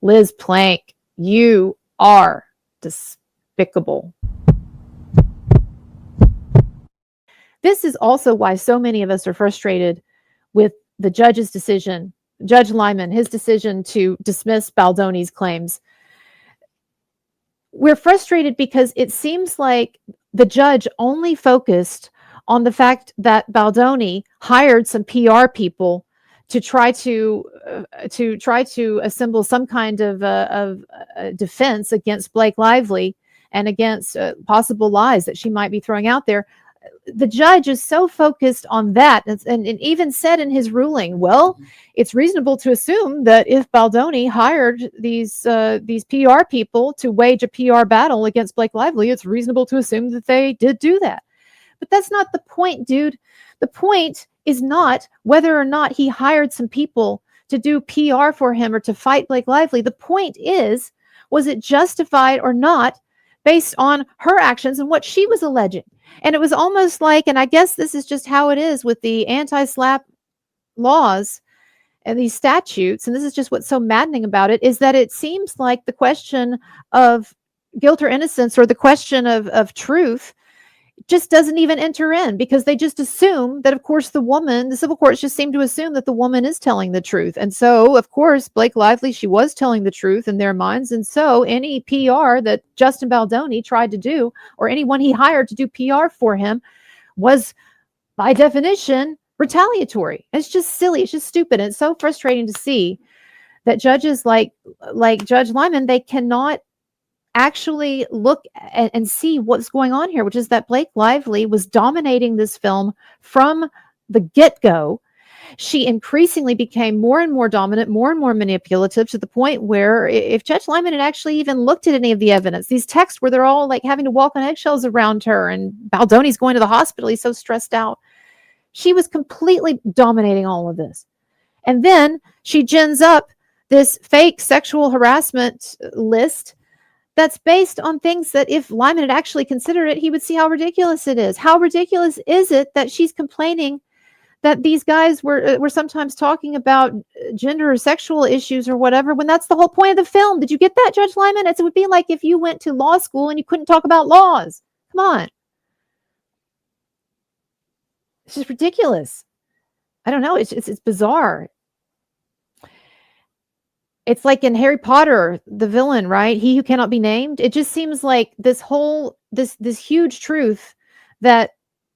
Liz Plank, you are despicable. This is also why so many of us are frustrated with the judge's decision, Judge Lyman, his decision to dismiss Baldoni's claims. We're frustrated because it seems like the judge only focused on the fact that Baldoni hired some PR people to try to assemble some kind of defense against Blake Lively and against possible lies that she might be throwing out there. The judge is so focused on that, and even said in his ruling, well, it's reasonable to assume that if Baldoni hired these PR people to wage a PR battle against Blake Lively, it's reasonable to assume that they did do that. But that's not the point, dude. The point is not whether or not he hired some people to do PR for him or to fight Blake Lively. The point is, was it justified or not based on her actions and what she was alleging? And it was almost like, and I guess this is just how it is with the anti-SLAPP laws and these statutes, and this is just what's so maddening about it, is that it seems like the question of guilt or innocence, or the question of truth, just doesn't even enter in, because they just assume that, of course, the civil courts just seem to assume that the woman is telling the truth. And so, of course, Blake Lively, she was telling the truth in their minds. And so any PR that Justin Baldoni tried to do, or anyone he hired to do PR for him, was by definition retaliatory. It's just silly. It's just stupid. And it's so frustrating to see that judges like Judge Lyman, they cannot actually look and see what's going on here, which is that Blake Lively was dominating this film from the get-go. She increasingly became more and more dominant, more and more manipulative, to the point where if Judge Lyman had actually even looked at any of the evidence, these texts where they're all like having to walk on eggshells around her, and Baldoni's going to the hospital, he's so stressed out. She was completely dominating all of this. And then she gins up this fake sexual harassment list that's based on things that, if Lyman had actually considered it, he would see how ridiculous it is. How ridiculous is it that she's complaining that these guys were sometimes talking about gender or sexual issues or whatever, when that's the whole point of the film? Did you get that, Judge Lyman? It would be like if you went to law school and you couldn't talk about laws. Come on. It's just ridiculous. I don't know. It's bizarre. It's like in Harry Potter, the villain, right? He who cannot be named. It just seems like this huge truth that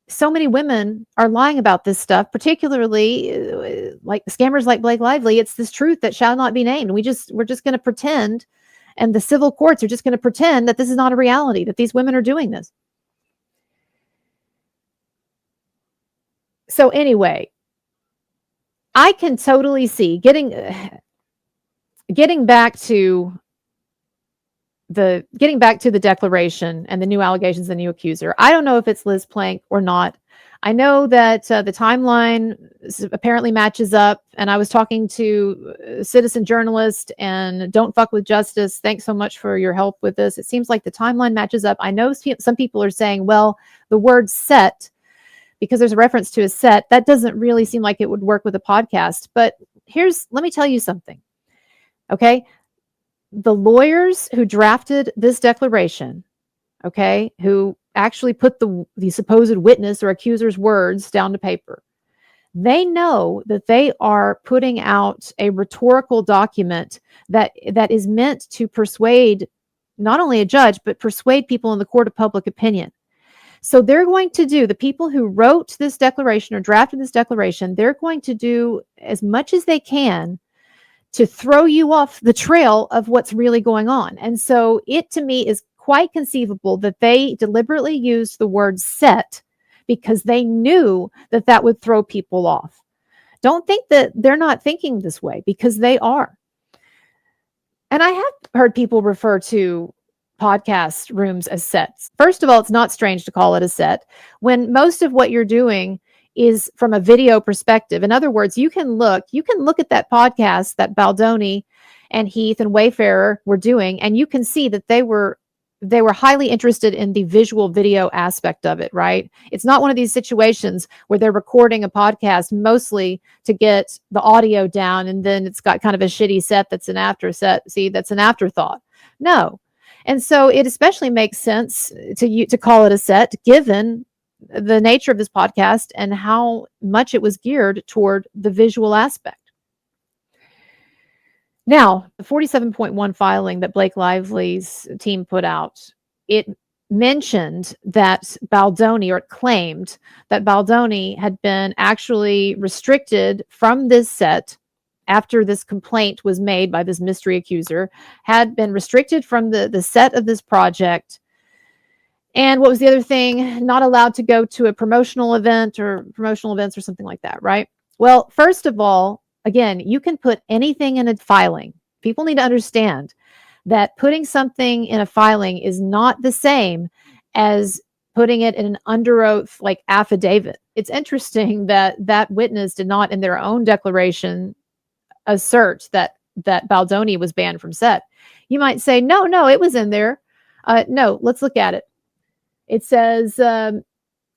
so many women are lying about this stuff, particularly like scammers like Blake Lively. It's this truth that shall not be named. We're just going to pretend, and the civil courts are just going to pretend that this is not a reality, that these women are doing this. So anyway, I can totally see getting back to the declaration and the new allegations, the new accuser. I don't know if it's Liz Plank or not. I know that the timeline apparently matches up, and I was talking to a citizen journalist, and Don't Fuck with Justice, thanks so much for your help with this. It seems like the timeline matches up. I know some people are saying, well, the word set, because there's a reference to a set, that doesn't really seem like it would work with a podcast. But let me tell you something. Okay, the lawyers who drafted this declaration, okay, who actually put the supposed witness or accuser's words down to paper, they know that they are putting out a rhetorical document that is meant to persuade not only a judge, but persuade people in the court of public opinion. So they're going to do, the people who wrote this declaration or drafted this declaration, they're going to do as much as they can to throw you off the trail of what's really going on. And so it, to me, is quite conceivable that they deliberately used the word set because they knew that that would throw people off. Don't think that they're not thinking this way, because they are. And I have heard people refer to podcast rooms as sets. First of all, it's not strange to call it a set when most of what you're doing is from a video perspective. In other words, you can look at that podcast that Baldoni and Heath and Wayfarer were doing, and you can see that they were they were highly interested in the visual video aspect of it, right? It's not one of these situations where they're recording a podcast mostly to get the audio down and then it's got kind of a shitty set that's an after set. See, that's an afterthought. No. And so it especially makes sense to call it a set given the nature of this podcast and how much it was geared toward the visual aspect. Now, the 47.1 filing that Blake Lively's team put out, it mentioned that Baldoni, or it claimed that Baldoni had been actually restricted from this set after this complaint was made by this mystery accuser, had been restricted from the set of this project. And what was the other thing? Not allowed to go to a promotional event or promotional events or something like that, right? Well, first of all, again, you can put anything in a filing. People need to understand that putting something in a filing is not the same as putting it in an under oath like affidavit. It's interesting that that witness did not in their own declaration assert that Baldoni was banned from set. You might say, no, it was in there. No, let's look at it. It says,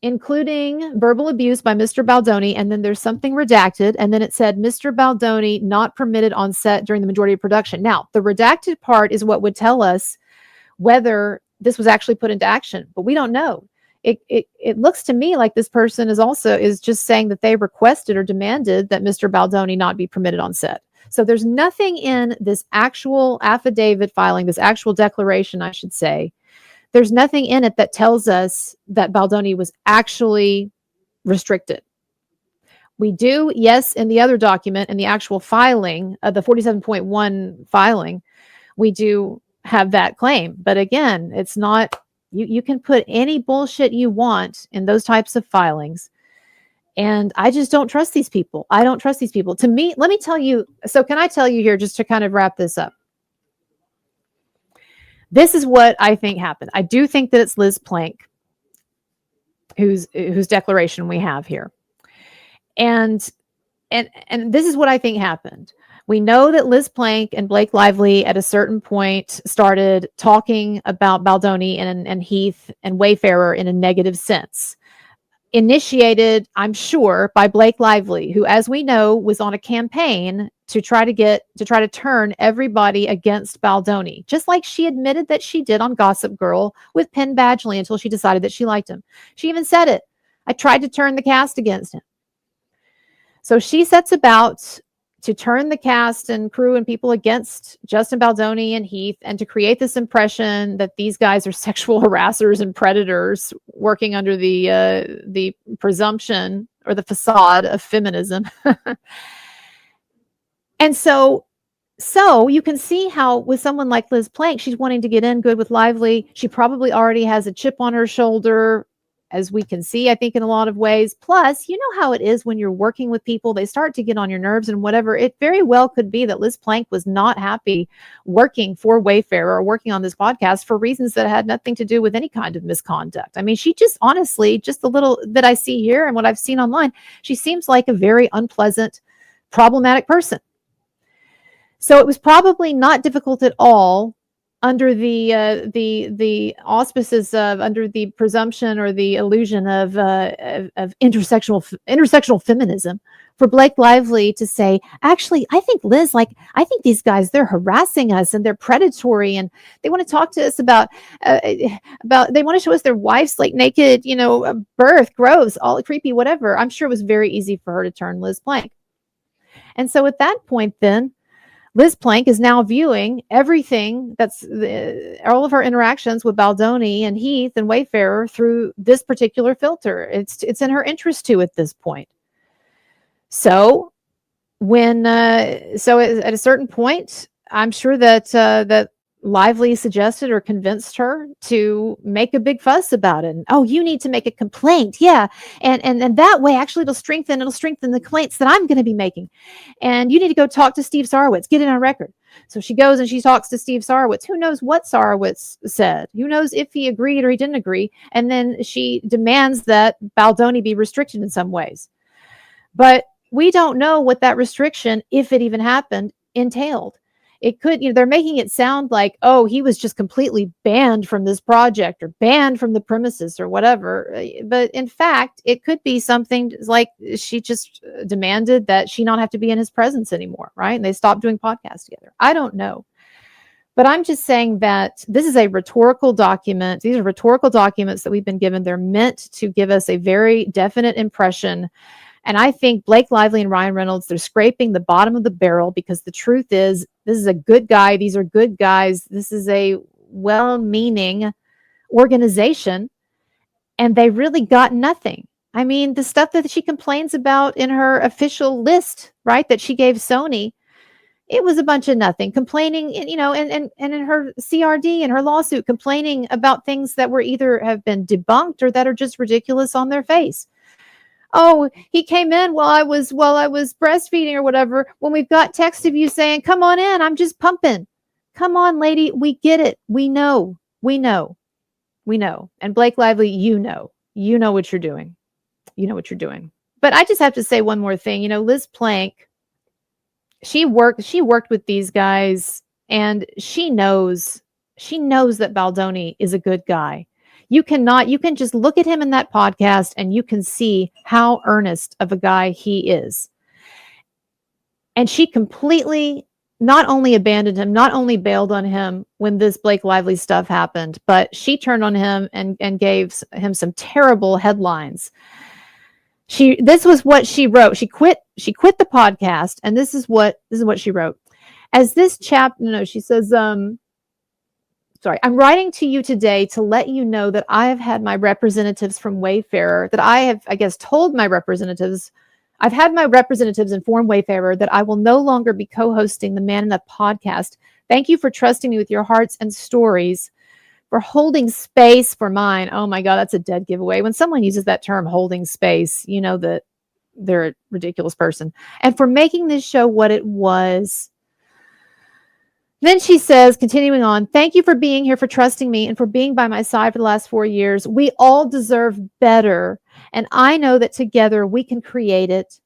including verbal abuse by Mr. Baldoni, and then there's something redacted, and then it said, Mr. Baldoni not permitted on set during the majority of production. Now, the redacted part is what would tell us whether this was actually put into action, but we don't know. It looks to me like this person is just saying that they requested or demanded that Mr. Baldoni not be permitted on set. So there's nothing in this actual affidavit filing, this actual declaration, I should say. There's nothing in it that tells us that Baldoni was actually restricted. We do, yes, in the other document, in the actual filing, the 47.1 filing, we do have that claim. But again, it's not, you can put any bullshit you want in those types of filings. And I just don't trust these people. I don't trust these people. To me, let me tell you, so can I tell you here, just to kind of wrap this up? This is what I think happened. I do think that it's Liz Plank whose declaration we have here. And this is what I think happened. We know that Liz Plank and Blake Lively at a certain point started talking about Baldoni and Heath and Wayfarer in a negative sense. Initiated, I'm sure, by Blake Lively, who, as we know, was on a campaign to try to turn everybody against Baldoni, just like she admitted that she did on Gossip Girl with Penn Badgley until she decided that she liked him. She even said it. I tried to turn the cast against him. So she sets about to turn the cast and crew and people against Justin Baldoni and Heath, and to create this impression that these guys are sexual harassers and predators working under the presumption or the facade of feminism. And so you can see how with someone like Liz Plank, she's wanting to get in good with Lively. She probably already has a chip on her shoulder, as we can see, I think, in a lot of ways. Plus, you know how it is when you're working with people, they start to get on your nerves and whatever. It very well could be that Liz Plank was not happy working for Wayfarer or working on this podcast for reasons that had nothing to do with any kind of misconduct. I mean, she just honestly, just the little that I see here and what I've seen online, she seems like a very unpleasant, problematic person. So it was probably not difficult at all under the auspices of, under the presumption or the illusion of intersectional feminism, for Blake Lively to say, actually, I think Liz, I think these guys, they're harassing us and they're predatory and they want to talk to us about they want to show us their wives like naked, birth, gross, all creepy, whatever. I'm sure it was very easy for her to turn Liz Plank. And so at that point, then, Liz Plank is now viewing everything all of her interactions with Baldoni and Heath and Wayfarer through this particular filter. It's in her interest to at this point. So at a certain point, I'm sure that Lively suggested or convinced her to make a big fuss about it. And, oh, you need to make a complaint. Yeah. And that way, actually, it'll strengthen the complaints that I'm going to be making. And you need to go talk to Steve Sarowitz, get it on record. So she goes and she talks to Steve Sarowitz. Who knows what Sarowitz said? Who knows if he agreed or he didn't agree? And then she demands that Baldoni be restricted in some ways. But we don't know what that restriction, if it even happened, entailed. It could, they're making it sound like, oh, he was just completely banned from this project or banned from the premises or whatever. But in fact, it could be something like she just demanded that she not have to be in his presence anymore, right? And they stopped doing podcasts together. I don't know. But I'm just saying that this is a rhetorical document. These are rhetorical documents that we've been given. They're meant to give us a very definite impression. And I think Blake Lively and Ryan Reynolds, they're scraping the bottom of the barrel, because the truth is, this is a good guy. These are good guys. This is a well-meaning organization, and they really got nothing. I mean, the stuff that she complains about in her official list, right, that she gave Sony, it was a bunch of nothing. Complaining, and in her CRD and her lawsuit, complaining about things that were either have been debunked or that are just ridiculous on their face. Oh, he came in while I was breastfeeding or whatever, when we've got text of you saying, come on in, I'm just pumping. Come on, lady, we get it. We know. And Blake Lively, you know what you're doing. You know what you're doing. But I just have to say one more thing. Liz Plank, she worked with these guys, and she knows that Baldoni is a good guy. You can just look at him in that podcast and you can see how earnest of a guy he is. And she completely not only abandoned him, not only bailed on him when this Blake Lively stuff happened, but she turned on him and gave him some terrible headlines. This was what she wrote. She quit the podcast, and this is what she wrote. As this she says, sorry, I'm writing to you today to let you know that I have had my representatives from Wayfarer, that I have, I guess, told my representatives, I've had my representatives inform Wayfarer that I will no longer be co-hosting the Man Enough podcast. Thank you for trusting me with your hearts and stories, for holding space for mine. Oh my God, that's a dead giveaway. When someone uses that term, holding space, you know that they're a ridiculous person. And for making this show what it was. Then she says, continuing on, thank you for being here, for trusting me, and for being by my side for the last 4 years. We all deserve better, and I know that together we can create it.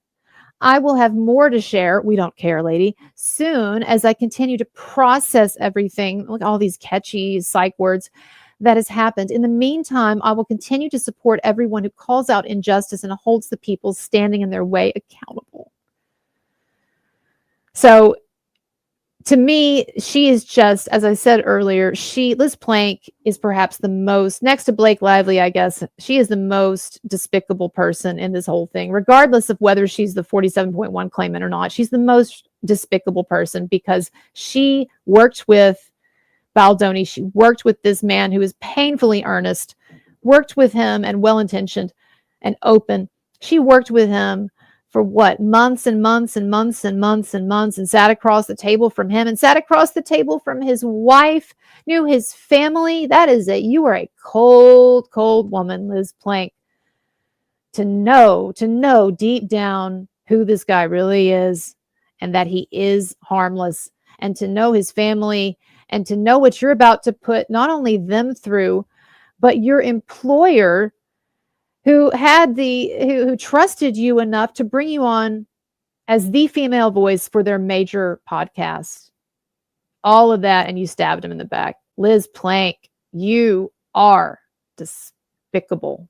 I will have more to share. We don't care, lady. Soon, as I continue to process everything, look, all these catchy psych words that has happened. In the meantime, I will continue to support everyone who calls out injustice and holds the people standing in their way accountable. So, to me, she is just, as I said earlier, Liz Plank is perhaps the most, next to Blake Lively, I guess, she is the most despicable person in this whole thing, regardless of whether she's the 47.1 claimant or not. She's the most despicable person, because she worked with Baldoni. She worked with this man who is painfully earnest, worked with him and well-intentioned and open. She worked with him for what, months and months and months and months and months, and sat across the table from him and sat across the table from his wife, knew his family. You are a cold, cold woman, Liz Plank, to know deep down who this guy really is, and that he is harmless, and to know his family, and to know what you're about to put not only them through, but your employer, who trusted you enough to bring you on as the female voice for their major podcast. All of that, and you stabbed him in the back. Liz Plank, you are despicable.